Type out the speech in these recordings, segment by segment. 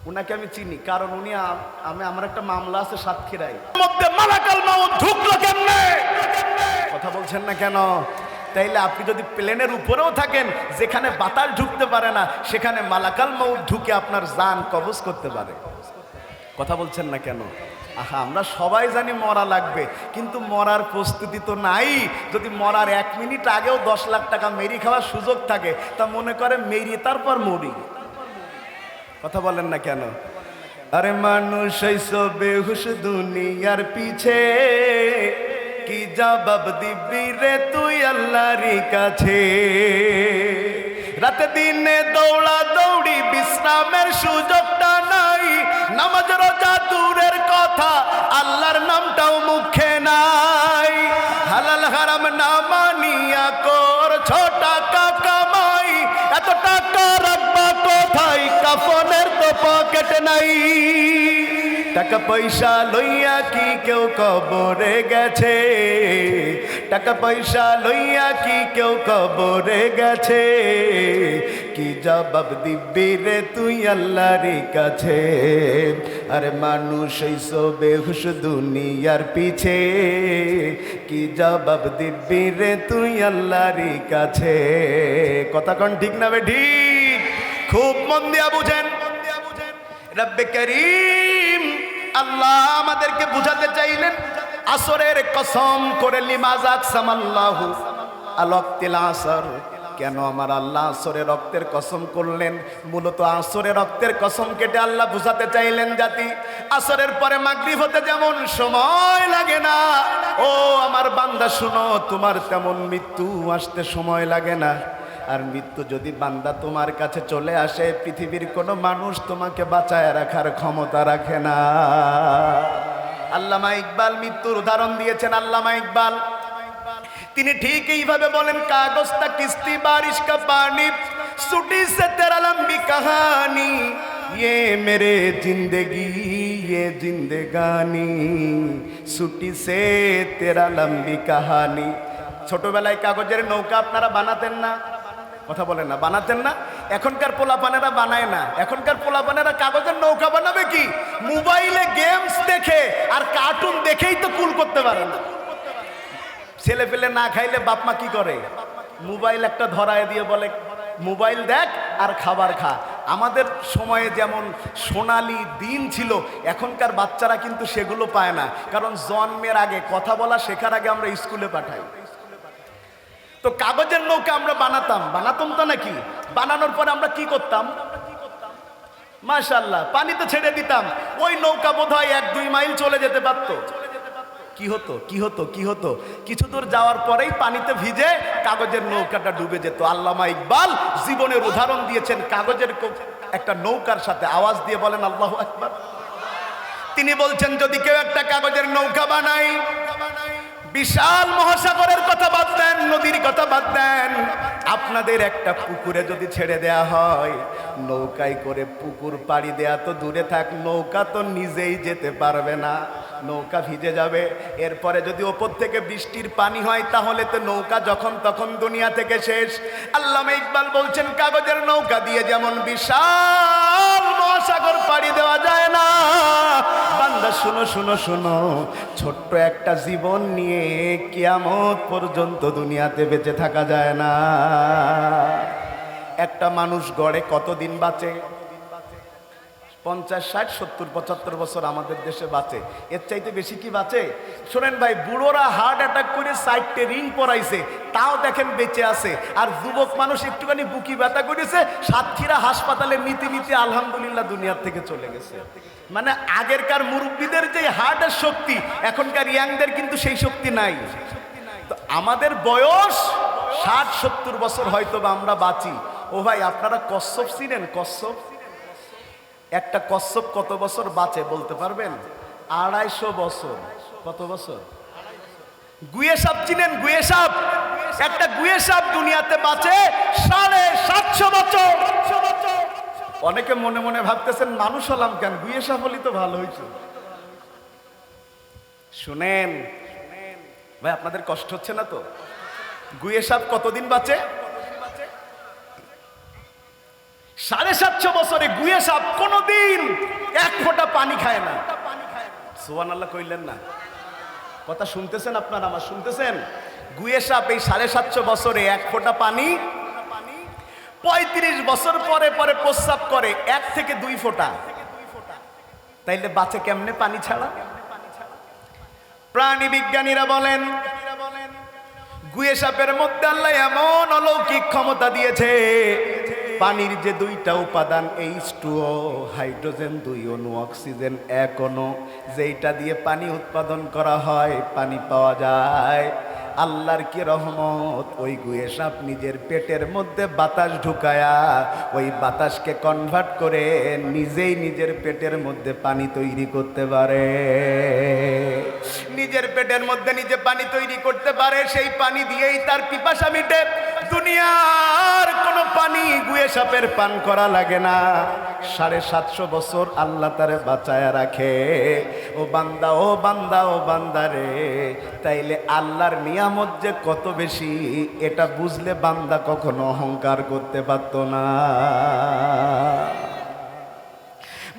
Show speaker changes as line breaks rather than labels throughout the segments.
উনাকে আমি চিনি, কারণ উনি আমার একটা মামলা আছে সাতক্ষীরায় মধ্যে মালাকাল মাউত ঢুকলো কেমনে? কথা বলছেন না কেন? তাইলে আপনি যদি প্লেনের উপরেও থাকেন, যেখানে বাতাস ঢুকতে পারে না, সেখানে মালাকাল মাউত ঢুকে আপনার জান কবজ করতে পারে। কথা বলছেন না কেন? আহা, আমরা সবাই জানি মরা লাগবে, কিন্তু মরার প্রস্তুতি তো নাই। যদি মরার 1 মিনিট আগেও 10 লাখ টাকা মেরি খাওয়ার সুযোগ থাকে, তা মনে করে মেরি তারপর মরি। কথা বলেন না কেন? আরে মানুষ হইছো বেহুশ দুনিয়ার পিছে, কি জবাব দিবি রে তুই আল্লাহর কাছে? রাতে দিনে দৌড়া দৌড়ি, বিশ্রামের সুযোগটা নাই। নামাজ রোজা দূরের কথা, আল্লাহর নামটাও মুখে নাই। হালাল হারাম না মানিয়া করছো টাকা কামাই, এত টাকা রাখবা কোথায়? কাফনের তো পকেট নাই। টাকা পয়সা লইয়া কি কেউ কবরে গেছে? টাকা পয়সা লইয়া কি কেউ কবরে গেছে? কি জবাব দিবি রে তুই আল্লাহর কাছে? আরে মানুষ হইছো বেহুশ দুনিয়ার পিছে, কি জবাব দিবি রে তুই আল্লাহর কাছে? কথা কোন ঠিক না বে ঠিক? খুব মন দিয়া বুঝেন। রব্বে করিম আল্লাহ আমাদেরকে বুঝাতে চাইলেন, আসরের কসম করে লিমাজা আকসামাল্লাহু আল ওয়াক্তিল আসর। কেন আমার আল্লাহ আসরের রক্তের কসম করলেন? মূলত আসরের রক্তের কসম কেটে আল্লাহ বুঝাতে চাইলেন জাতি, আসরের পরে মাগরিব হতে যেমন সময় লাগে না, ও আমার বান্দা শুনো, তোমার তেমন মৃত্যু আসতে সময় লাগে না। আর মৃত্যু যদি বান্দা তোমার কাছে চলে আসে, পৃথিবীর কোনো মানুষ তোমাকে বাঁচায় রাখার ক্ষমতা রাখে না। আল্লামা ইকবাল মৃত্যুর উদাহরণ দিয়েছেন। আল্লামা ইকবাল তিনি ঠিক এইভাবে বলেন, কাগজটা কিস্তি বারিশ কা পানি, ছুটি সে তেরা লম্বি কাহানি, ये मेरे जिंदगी ये जिंदगानी, ছুটি সে তেরা লম্বি কাহানি। ছোটবেলায় কাগজের নৌকা আপনারা বানাতেন না? কথা বলেন না, বানাতেন না? এখনকার পোলাপানেরা বানায় না। এখনকার পোলাপানেরা কাগজের নৌকা বানাবে কি? মোবাইলে গেমস দেখে আর কার্টুন দেখেই তো কুল করতে পারে না। ছেলে পেলে না খাইলে বাপ মা কি করে? মোবাইল একটা ধরায় দিয়ে বলে, মোবাইল দেখ আর খাবার খা। আমাদের সময়ে যেমন সোনালি দিন ছিল, এখনকার বাচ্চারা কিন্তু সেগুলো পায় না। কারণ জন্মের আগে, কথা বলা শেখার আগে আমরা স্কুলে পাঠাই। তো কাগজের নৌকা আমরা বানাতাম তো নাকি? বানানোর পরে আমরা কি করতাম? মাশাআল্লাহ, পানিতে ছেড়ে দিতাম। ওই নৌকা বোধহয় 1-2 মাইল চলে যেতে পারতো। কি হতো? কিছু দূর যাওয়ার পরেই পানিতে ভিজে কাগজের নৌকাটা ডুবে যেত। আল্লামা ইকবাল জীবনের উদাহরণ দিয়েছেন কাগজের একটা নৌকার সাথে। আওয়াজ দিয়ে বলেন আল্লাহু আকবার। তিনি বলছেন, যদি কেউ একটা কাগজের নৌকা বানায়, বিশাল মহাসাগরের কথা বাদ দেন, নদীর কথা বাদ দেন, আপনাদের একটা পুকুরে যদি ছেড়ে দেয়া হয়, নৌকায় করে পুকুর পাড়ি দেয়া তো দূরে থাক, নৌকা তো নিজেই যেতে পারবে না, নৌকা ভিজে যাবে। এরপরে যদি ওপর থেকে বৃষ্টির পানি হয়, তাহলে তো নৌকা যখন তখন দুনিয়া থেকে শেষ। আল্লামা ইকবাল বলছেন, কাগজের নৌকা দিয়ে যেমন বিশাল মহাসাগর পাড়ি দেওয়া যায় না, বান্দা শুনো, ছোট্ট একটা জীবন নিয়ে কিয়ামত পর্যন্ত দুনিয়াতে বেঁচে থাকা যায় না। একটা মানুষ গড়ে কতদিন বাঁচে? 50, 60, 70, 75 বছর আমাদের দেশে বাঁচে। এর চাইতে বেশি কি বাঁচে? শোনেন ভাই, বুড়োরা হার্ট অ্যাটাক করে 60টে রিং পরাইছে, তাও দেখেন বেঁচে আছে। আর যুবক মানুষ একটুখানি বুকি ব্যথা করেছে, সাতক্ষীরা হাসপাতালে নিতে আলহামদুলিল্লাহ দুনিয়ার থেকে চলে গেছে। মানে আগেরকার মুরব্বীদের যে হার্টের শক্তি, এখনকার ইয়াংদের কিন্তু সেই শক্তি নাই। তো আমাদের বয়স 60-70 বছর হয়তো বা আমরা বাঁচি। ও ভাই, আপনারা কচ্ছপ চিনেন? কচ্ছপ, একটা কচ্ছপ কত বছর বাঁচে বলতে পারবেন? 250 বছর। কত বছর? গুয়ে সাপ চিনেন? গুয়ে সাপ, একটা গুয়ে সাপ দুনিয়াতে বাঁচে 750 বছর। অনেকে মনে মনে ভাবতেছেন, মানুষ হলাম কেন, গুয়ে সাপ হলি তো ভালো হইতো। শুনেন ভাই, আপনাদের কষ্ট হচ্ছে না তো? গুয়ে সাপ কতদিন বাঁচে? 750 বছরে গুয়ে সাপ কোনোদিন এক ফোঁটা পানি খায় না। সুবহানাল্লাহ কইলেন না? কথা শুনতেছেন আপনারা? আমার শুনতেছেন? গুয়ে সাপ এই 750 বছরে এক ফোঁটা পানি, 35 বছর পরে পরে প্রস্রাব করে 1 থেকে 2 ফোঁটা। তাইলে বাঁচে কেমনে পানি ছাড়া? প্রাণী বিজ্ঞানীরা বলেন গুয়ে সাপের মধ্যে আল্লাহ এমন অলৌকিক ক্ষমতা দিয়েছে, পানির যে 2টা উপাদান H2O, হাইড্রোজেন 2 অণু, অক্সিজেন 1 অণু, যেইটা দিয়ে পানি উৎপাদন করা হয়, পানি পাওয়া যায়। আল্লাহর কি রহমত, ওই গুয়ে সাপ নিজের পেটের মধ্যে বাতাস ঢুকায়া ওই বাতাসকে কনভার্ট করে নিজেই নিজের পেটের মধ্যে পানি তৈরি করতে পারে। নিজের পেটের মধ্যে নিজে পানি তৈরি করতে পারে, সেই পানি দিয়েই তার পিপাসা মিটে। দুনিয়ার কোনো পানি গুয়ে সাপের পান করা লাগে না। 750 বছর আল্লাহ তারে বাঁচায়া রাখে। ও বান্দা, ও বান্দা, ও বান্দা রে, তাইলে আল্লাহর নিয়ামত যে কত বেশি এটা বুঝলে বান্দা কখনো অহংকার করতে পারত না।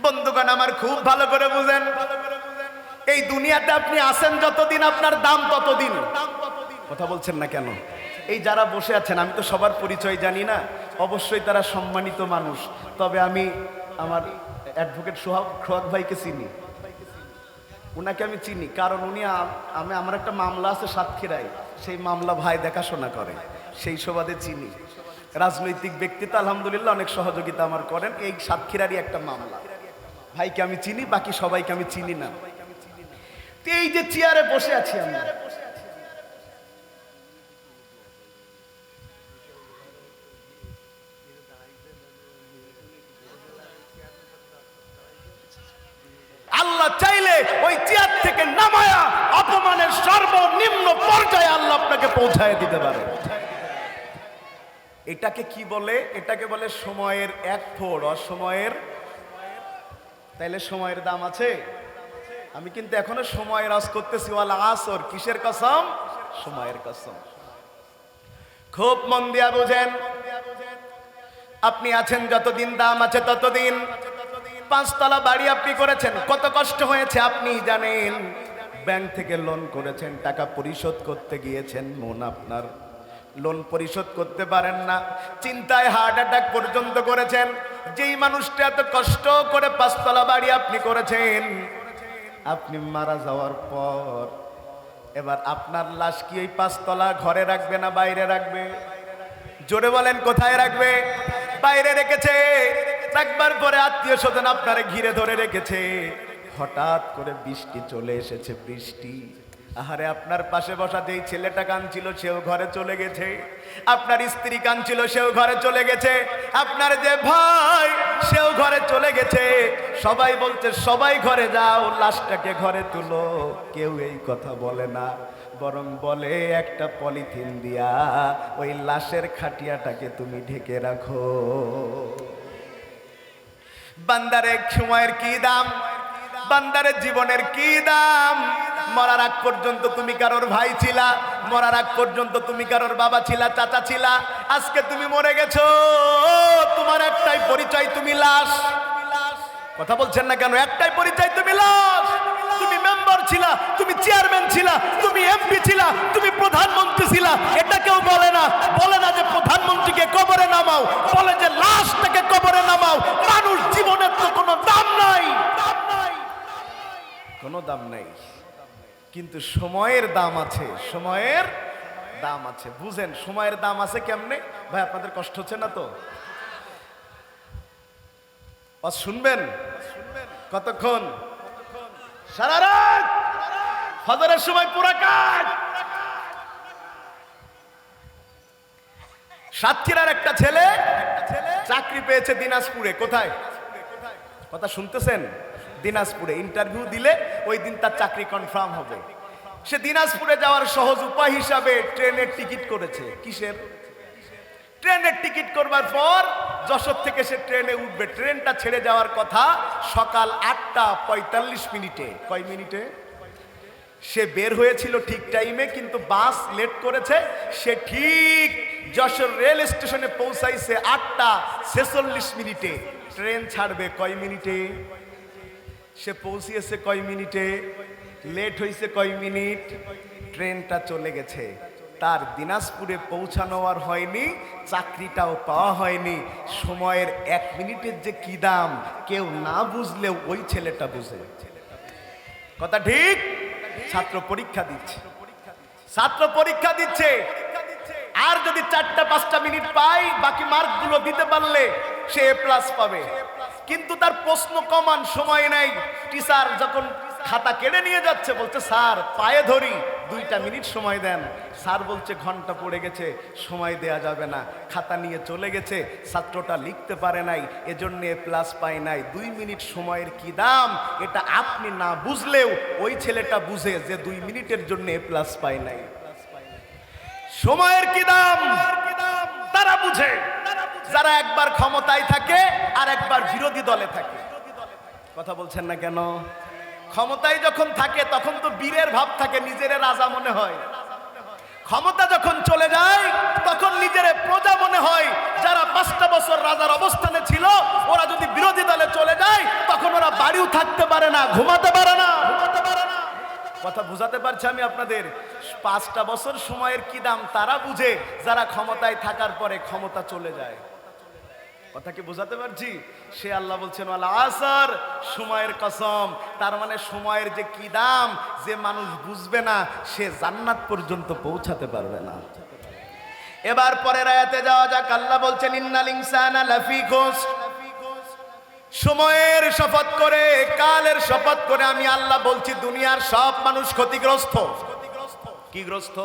বন্ধুগণ আমার, খুব ভালো করে বুঝেন, এই দুনিয়াতে আপনি আছেন যতদিন আপনার দাম ততদিন। কথা বলছেন না কেন? এই যারা বসে আছেন, আমি তো সবার পরিচয় জানি না, অবশ্যই তারা সম্মানিত মানুষ, তবে আমি আমার অ্যাডভোকেট সোহাগ ভাইকে চিনি, উনাকে আমি চিনি, কারণ উনি আমার একটা মামলা আছে সাতক্ষীরায়, সেই মামলা ভাই দেখাশোনা করে, সেই সুবাদে চিনি। রাজনৈতিক ব্যক্তিত্ব আলহামদুলিল্লাহ অনেক সহযোগিতা আমার করেন, এই সাতক্ষীরারই একটা মামলা। ভাইকে আমি চিনি, বাকি সবাইকে আমি চিনি না। এই যে চেয়ারে বসে আছি আমরা, আল্লাহ চাইলে ওই চেয়ার থেকে নামায়া অপমানের সর্বনিম্ন পর্যায়ে আল্লাহ আপনাকে পৌঁছায় দিতে পারে। এটাকে কি বলে? এটাকে বলে সময়ের এক ফোঁড় অসময়ের। তাইলে সময়ের দাম আছে? আমি কিন্তু এখনো সময়ের আজ করতেছি, ওয়াল আসর, কিসের কসম? সময়ের কসম। খুব মন দিয়া বুঝেন, আপনি আছেন যতদিন দাম আছে ততদিন। 5 তলা বাড়ি আপনি করেছেন, কত কষ্ট হয়েছে আপনি জানেন। ব্যাংক থেকে লোন করেছেন, টাকা পরিশোধ করতে গিয়েছেন, মন আপনার, লোন পরিশোধ করতে পারেন না, চিন্তায় হার্ট অ্যাটাক পর্যন্ত করেছেন। যেই মানুষটা এত কষ্ট করে 5 তলা বাড়ি আপনি করেছেন, আপনি মারা যাওয়ার পর এবার আপনার লাশ কি ওই 5 তলা ঘরে রাখবে না বাইরে রাখবে? জোরে বলেন, কোথায় রাখবে? বাইরে রেখেছে। রাখবার পরে আত্মীয় স্বজন আপনারে ঘিরে ধরে রেখেছে। হঠাৎ করে বৃষ্টি চলে এসেছে, বৃষ্টি, আহারে আপনার পাশে বসা যেই ছেলেটা কাঁদছিল সেও ঘরে চলে গেছে, আপনার স্ত্রী কাঁদছিল সেও ঘরে চলে গেছে, আপনার যে ভাই সেও ঘরে চলে গেছে। সবাই বলছে সবাই ঘরে যাও, লাশটাকে ঘরে তুলো। কেউ এই কথা বলে না, বরং বলে একটা পলিথিন দিয়া ওই লাশের খাটিয়াটাকে তুমি ঢেকে রাখো। বান্দারের সময়ের কি দাম, বান্দারের জীবনের কি দাম। মরার আগ পর্যন্ত তুমি কারোর ভাই ছিলা, মরার আগ পর্যন্ত তুমি কারোর বাবা ছিলা, চাচা ছিলা। আজকে তুমি মরে গেছো, তোমার একটাই পরিচয়, তুমি লাশ। কথা বলছেন না কেন? একটাই পরিচয়, তুমি লাশ। তুমি মেম্বার ছিলা, তুমি চেয়ারম্যান ছিলা, তুমি এমপি ছিলা, তুমি প্রধানমন্ত্রী ছিলা। এটা কেউ বলে না, বলে না যে প্রধানমন্ত্রীকে কবরে নামাও, বলে যে লাশটাকে কবরে নামাও। মানুষ জীবনের তো কোনো দাম নাই, কোনো দাম নাই, কিন্তু সময়ের দাম আছে, সময়ের দাম আছে। বুঝেন সময়ের দাম আছে কেমনে? ভাই আপনাদের কষ্ট হচ্ছে না তো? শুনবেন কতক্ষণ? সারা রাত, ফজরের সময় পুরা কাজ। সাতক্ষীরার একটা ছেলে চাকরি পেয়েছে দিনাজপুরে। কোথায়? কথা শুনতেছেন? দিনাজপুরে ইন্টারভিউ দিলে ওই দিন তার চাকরি কনফার্ম হবে। সে দিনাজপুরে যাওয়ার সহজ উপায় হিসাবে ট্রেনের টিকিট করেছে। কিসের? ট্রেনের টিকিট করবার পর যশোর থেকে সে ট্রেনে উঠবে। ট্রেনটা ছেড়ে যাওয়ার কথা সকাল 8টা 45 মিনিটে। কয় মিনিটে? সে বের হয়েছিল ঠিক টাইমে, কিন্তু বাস লেট করেছে। সে ঠিক যশোর রেল স্টেশনে পৌঁছাইছে 8টা 46 মিনিটে। ট্রেন ছাড়বে কয় মিনিটে? সে পৌঁছিয়েছে কয় মিনিটে? লেট হয়েছে কয় মিনিট? ট্রেনটা চলে গেছে। তার দিনাজপুরে পৌঁছানো আর হয়নি, চাকরিটাও পাওয়া হয়নি। সময়ের 1 মিনিটের যে কি দাম কেউ না বুঝলেও ওই ছেলেটা বুঝে। কথা ঠিক? ছাত্র পরীক্ষা দিচ্ছে, ছাত্র পরীক্ষা দিচ্ছে, আর যদি 4টা 5টা মিনিট পাই বাকি মার্কগুলো দিতে পারলে সে A+ পাবে। কিন্তু তার প্রশ্ন কমান সময় নাই। টিচার যখন খাতা কেড়ে নিয়ে যাচ্ছে বলছে স্যার পায়ে ধরি 2টা মিনিট সময় দেন। স্যার বলছে ঘন্টা পড়ে গেছে, সময় দেয়া যাবে না। খাতা নিয়ে চলে গেছে, ছাত্রটা লিখতে পারে নাই, এজন্য A+ পায় নাই। 2 মিনিট সময়ের কি দাম এটা আপনি না বুঝলেও ওই ছেলেটা বুঝে যে 2 মিনিটের জন্য A+ পায় নাই। সময়ের কি দাম তারা বুঝে যারা একবার ক্ষমতায় থাকে আর একবার বিরোধী দলে থাকে। কথা বলছেন না কেন? ক্ষমতায় যখন থাকে তখন তো বীরের ভাব থাকে, নিজের রাজা মনে হয়। ক্ষমতা যখন চলে যায় তখন নিজের প্রজা মনে হয়। যারা 5টা বছর রাজার অবস্থানে ছিল ওরা যদি বিরোধী দলে চলে যায় তখন ওরা বাড়িও থাকতে পারে না, ঘুমাতে পারে না। কথা বুঝাতে পারছি আমি আপনাদের? 5টা বছর সময়ের কি দাম তারা বুঝে যারা ক্ষমতায় থাকার পরে ক্ষমতা চলে যায়। কথা কি বুঝাতে পারছি? সে আল্লাহ বলছেন ওয়াল আসর, সময়ের কসম। তার মানে সময়ের যে কি দাম যে মানুষ বুঝবে না সে জান্নাত পর্যন্ত পৌঁছাতে পারবে না। এবার পরের আয়াতে যাওয়া যাক। আল্লাহ বলছেন ইন্নাল ইনসানা লাফি খুসর। সময়ের শপথ করে, কালের শপথ করে আমি আল্লাহ বলছি দুনিয়ার সব মানুষ ক্ষতিগ্রস্ত। কি গ্রস্ত?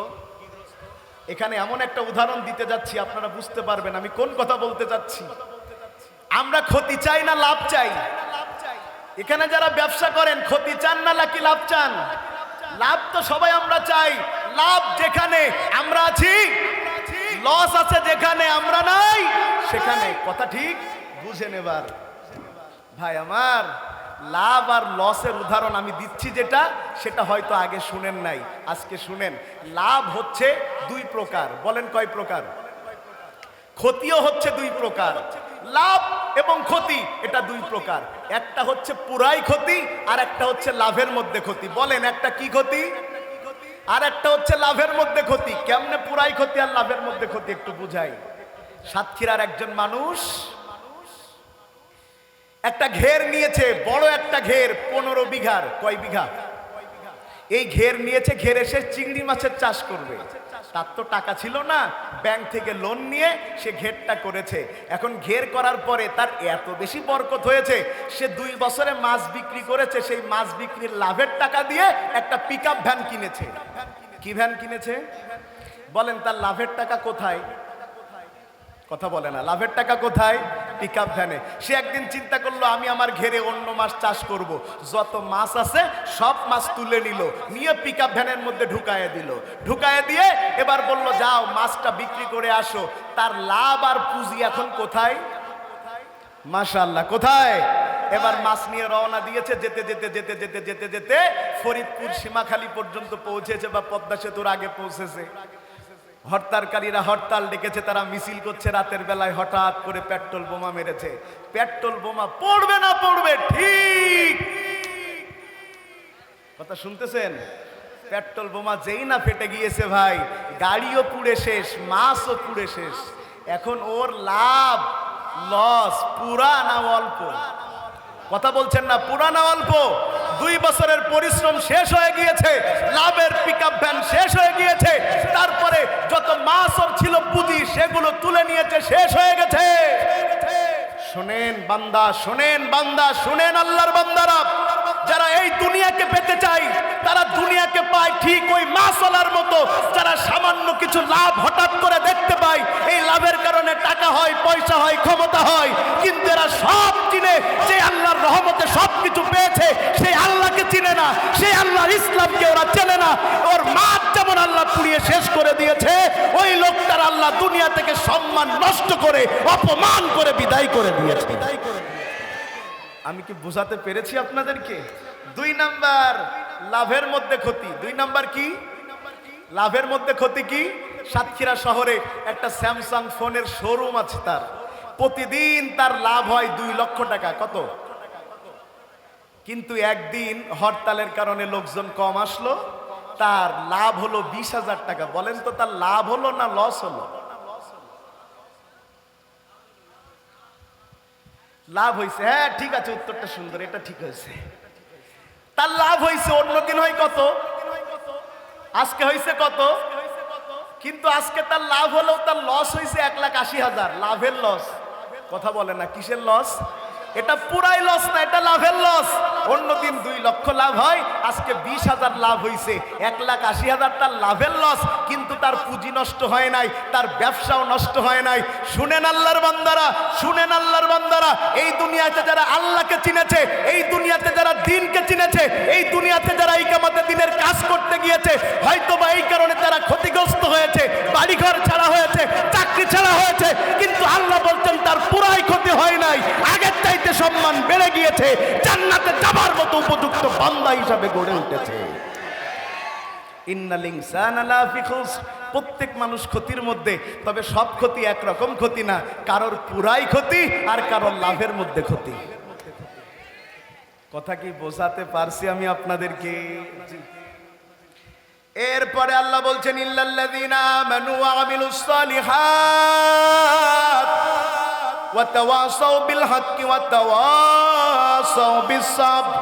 এখানে এমন একটা উদাহরণ দিতে যাচ্ছি আপনারা বুঝতে পারবেন আমি কোন কথা বলতে যাচ্ছি। আমরা ক্ষতি চাই না লাভ চাই? এখানে যারা ব্যবসা করেন ক্ষতি চান না নাকি লাভ চান? লাভ তো সবাই আমরা চাই। লাভ যেখানে আমরা আছি, লস আছে যেখানে আমরা নাই সেখানে। কথা ঠিক বুঝে নেবার ভাই আমার। লাভ আর লসের উদাহরণ আমি দিচ্ছি যেটা, সেটা হয়তো আগে শুনেন নাই, আজকে শুনেন। লাভ হচ্ছে 2 প্রকার। বলেন কয় প্রকার? ক্ষতিও হচ্ছে 2 প্রকার। লাভ এবং ক্ষতি এটা 2 প্রকার। একটা হচ্ছে পুরাই ক্ষতি আর একটা হচ্ছে লাভের মধ্যে ক্ষতি। বলেন একটা কি ক্ষতি আর একটা হচ্ছে লাভের মধ্যে ক্ষতি। কেমনে পুরাই ক্ষতি আর লাভের মধ্যে ক্ষতি একটু বুঝাই। সাতক্ষীরার একজন মানুষ একটা ঘের নিয়েছে, বড় একটা ঘের, 15 বিঘার। কয় বিঘা? এই ঘের নিয়েছে, ঘেরে সে চিংড়ি মাছের চাষ করবে। তার তো টাকা ছিল না, ব্যাংক থেকে লোন নিয়ে সে ঘেরটা করেছে। এখন ঘের করার পরে তার এত বেশি বরকত হয়েছে, সে 2 বছরে মাছ বিক্রি করেছে। সেই মাছ বিক্রির লাভের টাকা দিয়ে একটা পিকআপ ভ্যান কিনেছে। কি ভ্যান কিনেছে? বলেন তার লাভের টাকা কোথায়? কথা বলে না। লাভের টাকা কোথায়? পিকআপ ভ্যানে। সে একদিন চিন্তা করলো আমি আমার ঘেরে অন্য মাছ চাষ করব। যত মাছ আছে সব মাছ তুলে নিল, নিয়ে পিকআপ ভ্যানের মধ্যে ঢুকায় দিল। ঢুকায় দিয়ে এবার বলল যাও মাছটা বিক্রি করে আসো। তার লাভ আর পুঁজি এখন কোথায়? মাশাআল্লাহ, কোথায়? এবার মাছ নিয়ে রওনা দিয়েছে। যেতে যেতে যেতে যেতে যেতে যেতে ফরিদপুর সীমাখালী পর্যন্ত পৌঁছেছে বা পদ্মা সেতুর আগে পৌঁছেছে। হরতালকারীরা হরতাল ডেকেছে, তারা মিছিল করছে রাতের বেলায়। হঠাৎ করে পেট্রোল বোমা মেরেছে। পেট্রোল বোমা পড়বে না পড়বে ঠিক। কথা শুনতেছেন? পেট্রোল বোমা যেই না ফেটে গিয়েছে ভাই, গাড়িও পুড়ে শেষ, মাছও পুড়ে শেষ। এখন ওর লাভ লস পুরা না অল্প? কথা বলছেন না? পুরা না অল্প? 2 বছরের পরিশ্রম শেষ হয়ে গিয়েছে, লাভের পিকআপ ভ্যান শেষ হয়ে গিয়েছে। তারপরে যত মাছ ওর ছিল পুঁজি সেগুলো তুলে নিয়েছে, শেষ হয়ে গেছে। শোনেন বান্দা, শোনেন বান্দা, শোনেন আল্লাহর বান্দারা, যারা এই দুনিয়াকে পেতে চায় তারা দুনিয়াকে পায় ঠিক ওই মাছওয়ালার মতো, যারা সামান্য কিছু লাভ হঠাৎ করে দেখতে পায়। এই লাভের কারণে টাকা হয়, পয়সা হয়, ক্ষমতা হয়, কিন্তু এরা সব চিনে যে আল্লাহর রহমতে সবকিছু পেয়েছে সেই আল্লাহকে চিনে না, সেই আল্লাহর ইসলামকে ওরা চেনে না। ওর মাছ যেমন আল্লাহ পুড়িয়ে শেষ করে দিয়েছে, ওই লোকটার আল্লাহ দুনিয়া থেকে সম্মান নষ্ট করে, অপমান করে বিদায় করে দিয়েছে। আমি কি বোঝাতে পেরেছি আপনাদেরকে? 2 নাম্বার লাভের মধ্যে ক্ষতি। 2 নাম্বার কি? লাভের মধ্যে ক্ষতি কি? সাতক্ষীরা শহরে একটা স্যামসাং ফোনের শোরুম আছে তার, প্রতিদিন তার লাভ হয় 2 লক্ষ টাকা। কত? কিন্তু একদিন হরতালের কারণে লোকজন কম আসলো, তার লাভ হলো 20,000 টাকা। বলেন তো তার লাভ হলো না লস হলো? লাভ হয়েছে। হ্যাঁ ঠিক আছে, উত্তরটা সুন্দর, এটা ঠিক হয়েছে, তার লাভ হয়েছে। অন্যদিন হয় কত, আজকে হয়েছে কত, কিন্তু আজকে তার লাভ হলেও তার লস হয়েছে 1,80,000। লাভের লস। কথা বলে না, কিসের লস? এটা পুরাই লস না, এটা লাভের লস। অন্যদিন 2 লক্ষ লাভ হয়, আজকে 20,000 লাভ হয়েছে, 1,80,000 তার লাভের লস। কিন্তু তার পুঁজি নষ্ট হয় নাই, তার ব্যবসাও নষ্ট হয় নাই। শুনেন আল্লাহর বান্দারা, শুনেন আল্লাহর বান্দারা, এই দুনিয়াতে যারা আল্লাহকে চিনেছে, এই দুনিয়াতে যারা দ্বীনকে চিনেছে, এই দুনিয়াতে যারা ইকামতে দ্বীনের কাজ করতে গিয়েছে, হয়তোবা এই কারণে তারা ক্ষতিগ্রস্ত হয়েছে, বাড়িঘর ছাড়া হয়েছে, চাকরি ছাড়া হয়েছে, কিন্তু আল্লাহ বলছেন তার পুরাই ক্ষতি হয় নাই, আগের চাইতে সম্মান বেড়ে গিয়েছে, জান্নাতে যাবার মতো উপযুক্ত বান্দা হিসাবে গড়ে উঠেছে। ইন্নাল ইনসানা লাফি খুসর, প্রত্যেক মানুষ ক্ষতির মধ্যে, তবে সব ক্ষতি একরকম ক্ষতি না, কারোর পুরাই ক্ষতি আর কারোর লাভের মধ্যে ক্ষতি। কথা কি বোঝাতে পারছি আমি আপনাদেরকে? এরপরে আল্লাহ বলছেন ইল্লাল্লাযীনা আমানু ওয়া আমিলুস সালিহাত ওয়া তাওয়াসাউ বিল হাক্কি ওয়া তাওয়াসাউ বিস সাবর।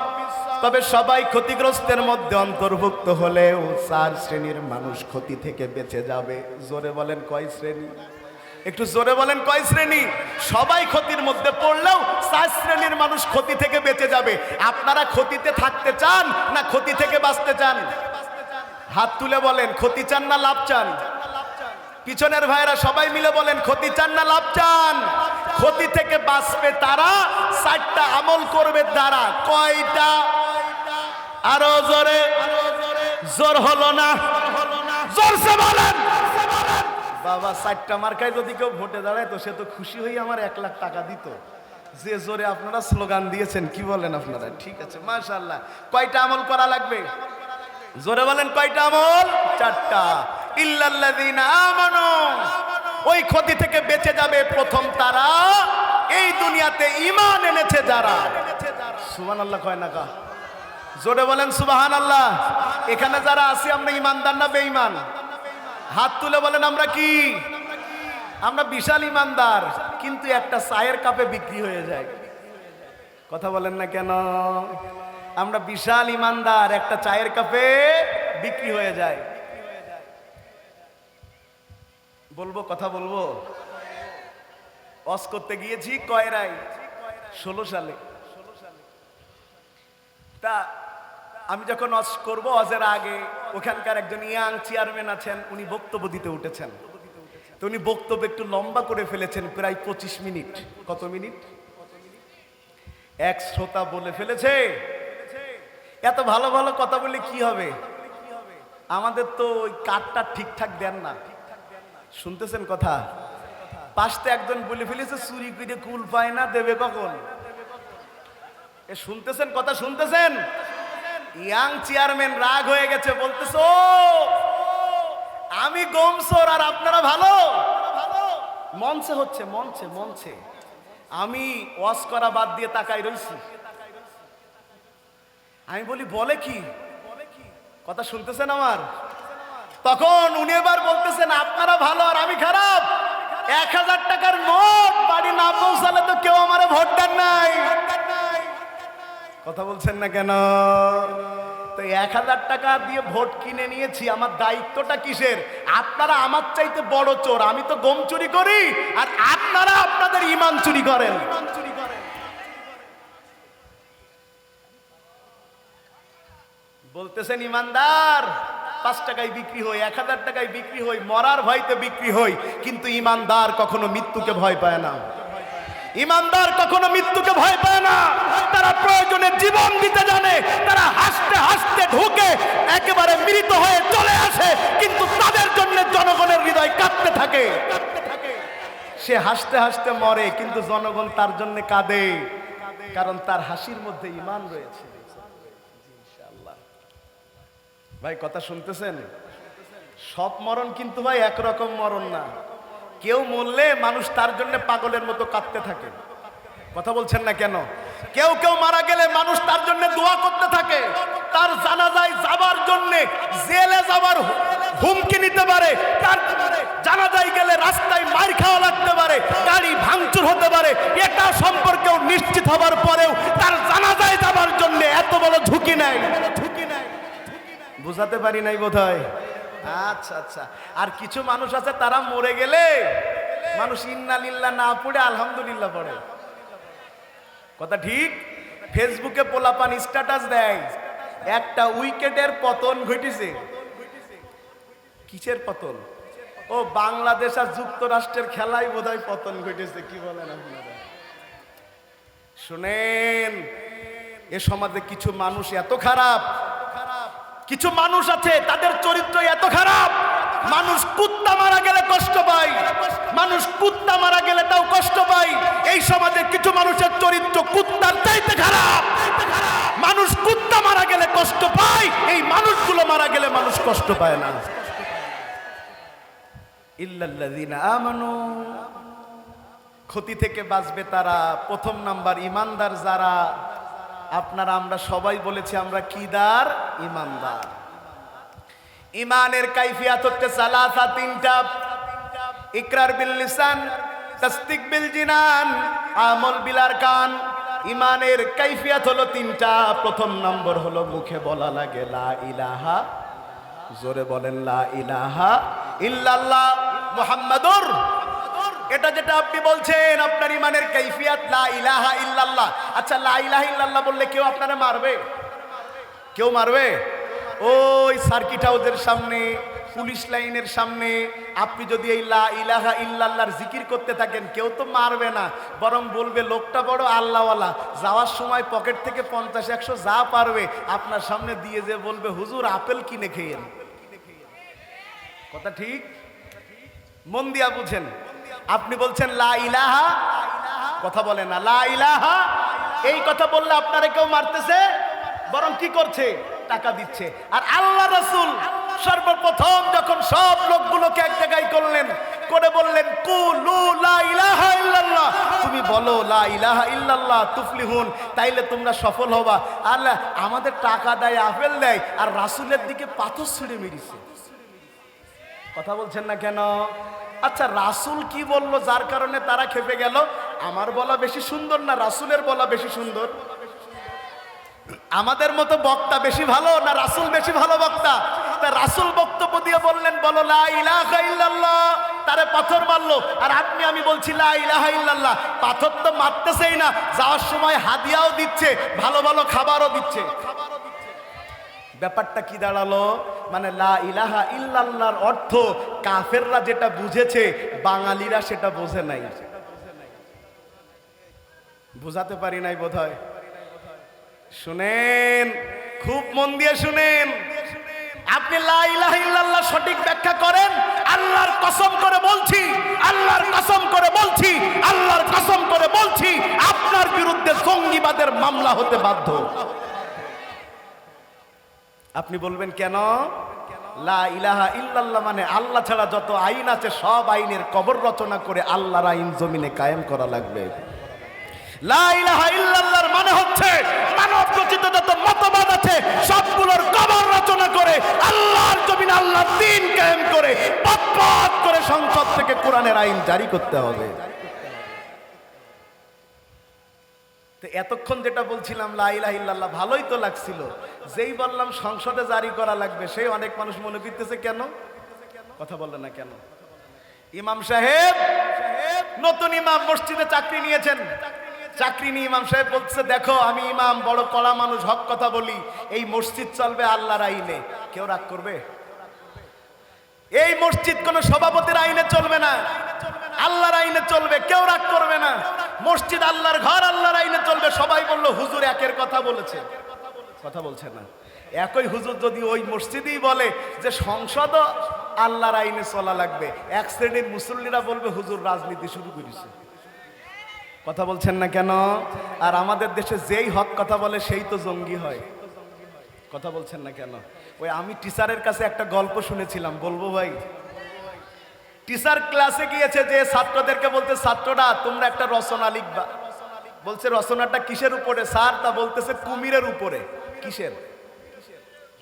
তবে সবাই ক্ষতিগ্রস্তের মধ্যে অন্তর্ভুক্ত হলেও 4 শ্রেণীর মানুষ ক্ষতি থেকে বেঁচে যাবে। জোরে বলেন কয় শ্রেণী? একটু জোরে বলেন কয় শ্রেণী? সবাই ক্ষতির মধ্যে পড়লেও 4 শ্রেণীর মানুষ ক্ষতি থেকে বেঁচে যাবে। আপনারা ক্ষতিতে থাকতে চান না ক্ষতি থেকে বাঁচতে চান? হাত তুলে বলেন, ক্ষতি চান না লাভ চান? পিছনের ভাইরা সবাই মিলে বলেন, ক্ষতি চান না লাভ চান? ক্ষতি থেকে বাঁচবে তারা 4টা আমল করবে তারা। কয়টা? আরো জোরে, জোর হলো না, জোরসে বলেন। বাবা 4টা মার্কায় যদি কেউ ভোটে দাঁড়ায় তো সে তো খুশি হয়ে আমার 1 লাখ টাকা দিত। যে জোরে আপনারা স্লোগান দিয়েছেন, কি বলেন আপনারা? ঠিক আছে, মাশাআল্লাহ। কয়টা আমল করা লাগবে? জোরে বলেন কয়টা আমল? 4টা। ইল্লাল্লাযীনা আমানু, ওই ক্ষতি থেকে বেঁচে যাবে প্রথম তারা, এই দুনিয়াতে ঈমান এনেছে যারা। সুবহানাল্লাহ কয় না কা? জোরে বলেন সুবহানাল্লাহ। এখানে যারা আছি আমরা ঈমানদার না বেঈমান? হাত তুলে বলেন আমরা কি? আমরা বিশাল ঈমানদার, কিন্তু একটা চায়ের কাপে বিক্রি হয়ে যায়। কথা বলেন না কেন? আমরা বিশাল ঈমানদার, একটা চায়ের কাপে বিক্রি হয়ে যায়। বলবো, কথা বলবো। ওয়াজ করতে গিয়েছি কয়রায় 16 সালে। তা আমি যখন ওয়াজ করব, ওয়াজের আগে ওখানকার একজন ইয়াং চেয়ারম্যান আছেন, উনি বক্তব্য দিতে উঠেছেন। তো উনি বক্তব্য একটু লম্বা করে ফেলেছেন, প্রায় 25 মিনিট। কত মিনিট? এক শ্রোতা বলে ফেলেছে, এত ভালো ভালো কথা বলে কি হবে, আমাদের তো ওই কাঠটা ঠিকঠাক দেন না। শুনতেছেন কথা? পাশে একজন বলে ফেলেছে, চুরি করে কুল পায় না, দেবে কখন? এ শুনতেছেন কথা? শুনতেছেন? ইয়াং চেয়ারম্যান রাগ হয়ে গেছে, বলতেছে ও আমি গমসোর আর আপনারা ভালো। মঞ্চে হচ্ছে, মঞ্চে মঞ্চে। আমি ওয়াজ করা বাদ দিয়ে তাকাই রইছি। আমি বলি বলে কি? কথা শুনতেছেন আমার? তখন উনি এবার বলতেছেন আপনারা ভালো আর আমি খারাপ। 1000 টাকার নোট বাড়ি না পৌঁছালে তো কেউ আমারে ভোট দেন নাই। কথা বলছেন না কেন? তো 1000 টাকা দিয়ে ভোট কিনে নিয়েছি, আমার দায়িত্বটা কিসের? আপনারা আমার চাইতে বড় চোর, আমি তো গম চুরি করি আর আপনারা আপনাদের ঈমান চুরি করেন। বলতেছেন ইমানদার 5 টাকায় বিক্রি হই, 1000 টাকায় বিক্রি হই, মরার ভয়তে বিক্রি হই, কিন্তু ইমানদার কখনো মৃত্যুকে ভয় পায় না। ইমানদার কখনো মৃত্যুকে ভয় পায় না। তারা প্রয়োজনে জীবন দিতে জানে, তারা হাসতে হাসতে ঢুকে একেবারে মৃত হয়ে চলে আসে, কিন্তু তাদের জন্য জনগণের হৃদয় কাঁদতে থাকে। সে হাসতে হাসতে মরে, কিন্তু জনগণ তার জন্য কাঁদে, কারণ তার হাসির মধ্যে ঈমান রয়েছে। ভাই কথা শুনতেছেন? সব মরণ কিন্তু ভাই একরকম মরণ না। কেউ মরলে মানুষ তার জন্য পাগলের মতো কাঁদতে থাকে। কথা বলছেন না কেন? কেউ কেউ মারা গেলে মানুষ তার জন্য দোয়া করতে থাকে। তার জানাজায় যাবার জন্য জেলে যাবার হুমকি নিতে পারে, তার জানাজায় গেলে রাস্তায় মার খাওয়া লাগতে পারে, গাড়ি ভাঙচুর হতে পারে। এটা সম্পর্কেও নিশ্চিত হবার পরেও তার জানাজায় যাবার জন্য এত বড় ঝুঁকি নেয়। বুঝাতে পারি নাই বোধহয়। আচ্ছা আচ্ছা। আর কিছু মানুষ আছে তারা মরে গেলে মানুষ ইন্না লিল্লাহ না পড়ে আলহামদুলিল্লাহ পড়ে। কথা ঠিক? ফেসবুকে পোলাপান স্ট্যাটাস দেয় একটা উইকেটের পতন ঘটেছে। কিসের পতন? ও বাংলাদেশ আর যুক্তরাষ্ট্রের খেলায় বোধহয় পতন ঘটেছে। কি বলেন আপনারা? শুনেন, এ সমাজে কিছু মানুষ এত খারাপ, কিছু মানুষ আছে তাদের চরিত্র এত খারাপ, মানুষ কুত্তা মারা গেলে কষ্ট পায়, মানুষ কুত্তা মারা গেলে তাও কষ্ট পায়। এই সমাজে কিছু মানুষের চরিত্র কুত্তার চাইতে খারাপ। মানুষ কুত্তা মারা গেলে কষ্ট পায়, এই মানুষগুলো মারা গেলে মানুষ কষ্ট পায় না। ইল্লাল্লাযীনা আমানু, ক্ষতি থেকে বাঁচবে তারা। প্রথম নাম্বার ঈমানদার যারা। আপনারা আমরা সবাই বলেছি আমরা কিদার? ঈমানদার। ঈমানের কাইফিয়াত হচ্ছে সালাসা, তিনটা। ইকরার বিল লিসান, তাসদিক বিল জিনান, আমল বিল আরকান। ঈমানের কাইফিয়াত হলো তিনটা। প্রথম নম্বর হলো মুখে বলা লাগে লা ইলাহা, জোরে বলেন লা ইলাহা ইল্লাল্লাহ মুহাম্মাদুর। এটা যেটা আপনি বলছেন আপনার ঈমানের কাইফিয়াত লা ইলাহা ইল্লাল্লাহ। আচ্ছা, লা ইলাহা ইল্লাল্লাহ বললে কেউ আপনারা মারবে? কেউ মারবে? ওই সার্কিট হাউসের সামনে, পুলিশ লাইনের সামনে আপনি যদি এই লা ইলাহা ইল্লাল্লাহর জিকির করতে থাকেন, কেউ তো মারবে না, বরং বলবে লোকটা বড় আল্লাহওয়ালা। যাওয়ার সময় পকেট থেকে 50-100 যা পারবে আপনার সামনে দিয়ে যে বলবে হুজুর আপেল কিনে খেয়েন। কথা ঠিক? মন দিয়া বুঝেন। আপনি বলছেন লা ইলাহা, কথা বলে না লা ইলাহা। এই কথা বললে আপনারা কেউ মারতেছে, বরং কি করছে? টাকা দিচ্ছে। আর আল্লাহ রাসূল সর্বপ্রথম যখন সব লোকগুলোকে এক জায়গায় করলেন, করে বললেন কুলু লা ইলাহা ইল্লাল্লাহ, তুমি বলো লা ইলাহা ইল্লাল্লাহ তুফলিহুন, তাইলে তোমরা সফল হবা। আল্লাহ আমাদের টাকা দেয়, আপেল দেয়, আর রাসূলের দিকে পাথর ছুঁড়ে মেরেছে। কথা বলছেন না কেন? আচ্ছা, রাসূল কি বললো যার কারণে তারা খেপে গেল? আমার বলা বেশি সুন্দর না রাসূলের বলা বেশি সুন্দর? আমাদের মতো বক্তা বেশি ভালো না রাসূল বেশি ভালো বক্তা? তা রাসূল বক্তব্য দিয়ে বললেন বলো লা ইলাহা ইল্লাল্লাহ, তারে পাথর মারলো। আর আপনি আমি বলছি লা ইলাহা ইল্লাল্লাহ, পাথর তো মারতেছেই না, যাওয়ার সময় হাদিয়াও দিচ্ছে, ভালো ভালো খাবারও দিচ্ছে। ব্যাপারটা কি দাঁড়ালো? মানে লা ইলাহা ইল্লাল্লাহর অর্থ কাফেররা যেটা বুঝেছে বাঙালিরা সেটা বোঝে নাই। বুঝাতে পারি নাই বোধহয়। শুনেন, খুব মন দিয়ে শুনেন। আপনি লা ইলাহা ইল্লাল্লাহ সঠিক ব্যাখ্যা করেন, আল্লাহর কসম করে বলছি, আল্লাহর কসম করে বলছি, আল্লাহর কসম করে বলছি, আপনার বিরুদ্ধে জঙ্গিবাদের মামলা হতে বাধ্য। আপনি বলবেন কেন? লা ইলাহা ইল্লাল্লাহ মানে আল্লাহ ছাড়া যত আইন আছে সব আইনের কবর রচনা করে আল্লাহর আইন জমিনে কায়েম করা লাগবে। লা ইলাহা ইল্লাল্লাহর মানে হচ্ছে মানব রচিত যত মতবাদ আছে সবগুলোর কবর রচনা করে আল্লাহর জমিনে আল্লাহর দ্বীন কায়েম করে পথ করে সংসদ থেকে কোরআনের আইন জারি করতে হবে। তো এতক্ষণ যেটা বলছিলাম লা ইলাহা ইল্লাল্লাহ ভালোই তো লাগছিল, যেই বললাম সংসদে জারি করা লাগবে সেই অনেক মানুষ মনে করতেছে কেন? কথা বললেন না কেন? ইমাম সাহেব, নতুন ইমাম, মসজিদে চাকরি নিয়েছেন। চাকরি নিয়ে ইমাম সাহেব বলছে দেখো আমি ইমাম, বড় কড়া মানুষ, হক কথা বলি, এই মসজিদ চলবে আল্লাহর আইনে। কেউ রাগ করবে? এই মসজিদ কোন সভাপতির আইনে চলবে না, আল্লাহর আইনে চলবে, কেউ রাগ করবে না। মসজিদ আল্লাহর ঘর, আল্লাহর আইনে চলবে। সবাই বলল হুজুর একের কথা বলেছে। কথা বলছে না। একই হুজুর যদি ওই মসজিদেই বলে যে সংসদ আল্লাহর আইনে চলা লাগবে, এক শ্রেণীর মুসল্লিরা বলবে হুজুর রাজনীতি শুরু করেছে। কথা বলছেন না কেন? আর আমাদের দেশে যেই হক কথা বলে সেই তো জঙ্গি হয়। কথা বলছেন না কেন? ওই আমি টিচারের কাছে একটা গল্প শুনেছিলাম, বলবো ভাই? টিচার ক্লাসে গিয়েছে, যে ছাত্রদেরকে বলতে, ছাত্ররা তোমরা একটা রচনা লিখবা। বলছে রচনাটা কিসের উপরে স্যার? তা বলতেছে কুমিরের উপরে। কিসের?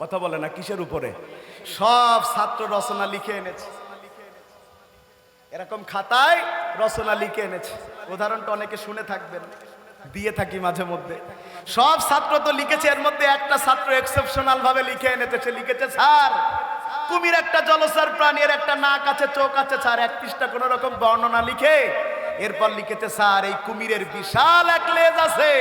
কথা বলে না, কিসের উপরে? সব ছাত্র রচনা লিখে এনেছে, এরকম খাতায় রচনা লিখে এনেছে। উদাহরণটা অনেকে শুনে থাকবেন, দিয়ে থাকি মাঝে মধ্যে। সব ছাত্র তো লিখেছে, এর মধ্যে একটা ছাত্র এক্সেপশনাল ভাবে লিখে এনেছে। সে লিখেছে, স্যার কুমির একটা জলচর প্রাণী, এর একটা নাক আছে, চোখ আছে। স্যার এক পৃষ্ঠা কোন রকম বর্ণনা লিখে এরপর লিখেছে, স্যার এই কুমিরের বিশাল এক লেজ আছে।